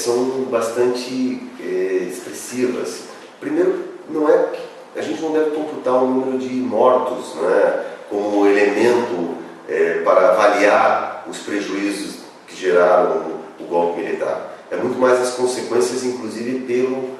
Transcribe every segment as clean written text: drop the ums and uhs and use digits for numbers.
são bastante expressivas. Primeiro, a gente não deve computar o número de mortos, né, como elemento para avaliar os prejuízos que geraram o golpe militar. É muito mais as consequências, inclusive, pelo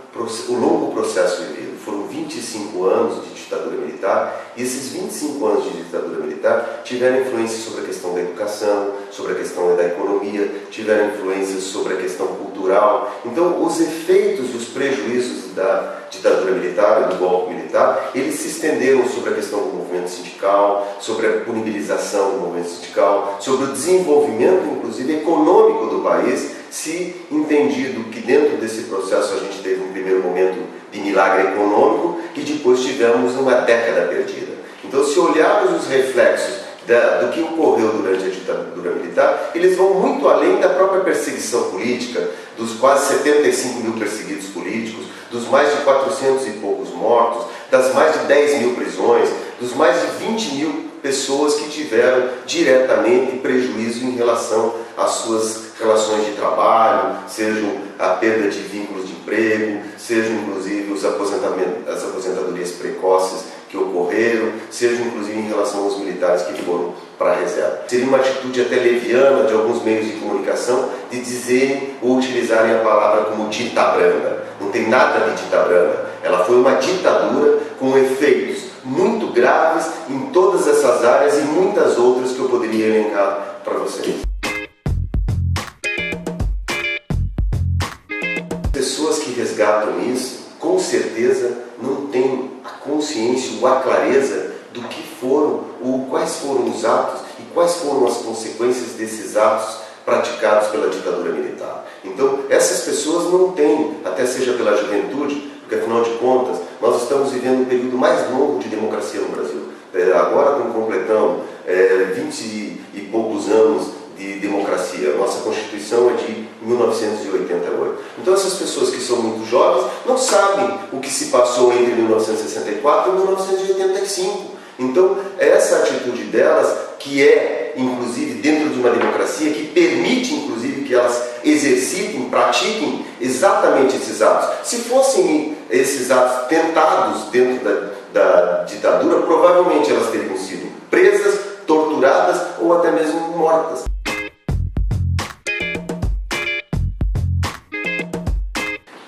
o longo processo vivido. Foram 25 anos de ditadura militar, e esses 25 anos de ditadura militar tiveram influência sobre a questão da educação, sobre a questão da economia, tiveram influência sobre a questão cultural. Então, os efeitos dos prejuízos da ditadura militar e do golpe militar, eles se estenderam sobre a questão do movimento sindical, sobre a punibilização do movimento sindical, sobre o desenvolvimento, inclusive, econômico do país, se entendido que dentro desse processo a gente teve um primeiro momento de milagre econômico e depois tivemos uma década perdida. Então, se olharmos os reflexos do que ocorreu durante a ditadura militar, eles vão muito além da própria perseguição política, dos quase 75 mil perseguidos políticos, dos mais de 400 e poucos mortos, das mais de 10 mil prisões, dos mais de 20 mil pessoas que tiveram diretamente prejuízo em relação às suas relações de trabalho, sejam a perda de vínculos de emprego, sejam inclusive as aposentadorias precoces que ocorreram, sejam inclusive em relação aos militares que foram para a reserva. Seria uma atitude até leviana de alguns meios de comunicação de dizerem ou utilizarem a palavra como dita branca. Não tem nada de dita branca. Ela foi uma ditadura com efeitos muito graves em todas essas áreas e muitas outras que eu poderia elencar para vocês. Pessoas que resgatam isso, com certeza não têm a consciência ou a clareza do que foram, ou quais foram os atos e quais foram as consequências desses atos praticados pela ditadura militar. Então, essas pessoas não têm, até seja pela juventude, porque afinal de contas, nós estamos vivendo um período mais longo de democracia no Brasil. Agora estamos completando 20 e poucos anos de democracia. A nossa Constituição é de 1988. Então essas pessoas que são muito jovens não sabem o que se passou entre 1964 e 1985. Então essa atitude delas, que é inclusive dentro de uma democracia, que permite inclusive que elas exercitem, pratiquem exatamente esses atos. Se fossem esses atos tentados dentro da ditadura, provavelmente elas teriam sido presas, torturadas ou até mesmo mortas.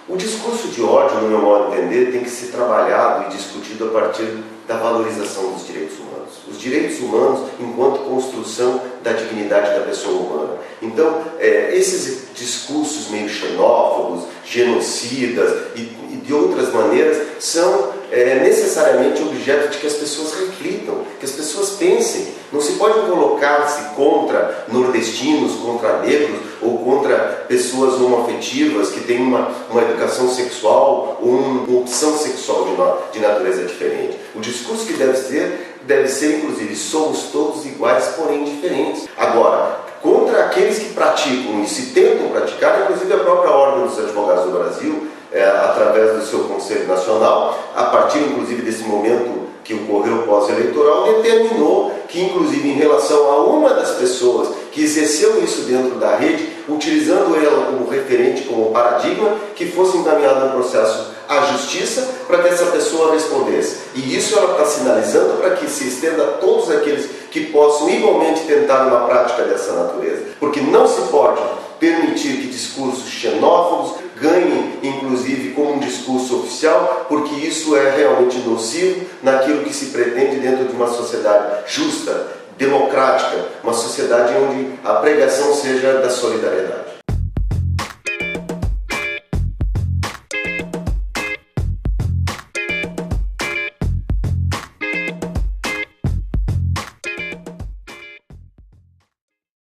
O discurso de ódio, no meu modo de entender, tem que ser trabalhado e discutido a partir da valorização dos direitos humanos. Os direitos humanos enquanto construção da dignidade da pessoa humana. Então, esses discursos meio xenófobos, genocidas e de outras maneiras são necessariamente objeto de que as pessoas reflitam, que as pessoas pensem. Não se pode colocar-se contra nordestinos, contra negros ou contra pessoas homoafetivas que têm uma educação sexual ou uma opção sexual de natureza diferente. O discurso que deve ser inclusive, somos todos iguais, porém diferentes. Agora, contra aqueles que praticam e se tentam praticar, inclusive a própria Ordem dos Advogados do Brasil, através do seu Conselho Nacional, a partir inclusive desse momento que ocorreu pós-eleitoral, determinou que inclusive em relação a uma das pessoas que exerceu isso dentro da rede, utilizando ela como referente, como paradigma, que fosse encaminhado um processo à justiça para que essa pessoa respondesse. E isso ela está sinalizando para que se estenda a todos aqueles que possam igualmente tentar uma prática dessa natureza. Porque não se pode permitir que discursos xenófobos ganhem, inclusive, como um discurso oficial, porque isso é realmente nocivo naquilo que se pretende dentro de uma sociedade justa, democrática, uma sociedade onde a pregação seja da solidariedade.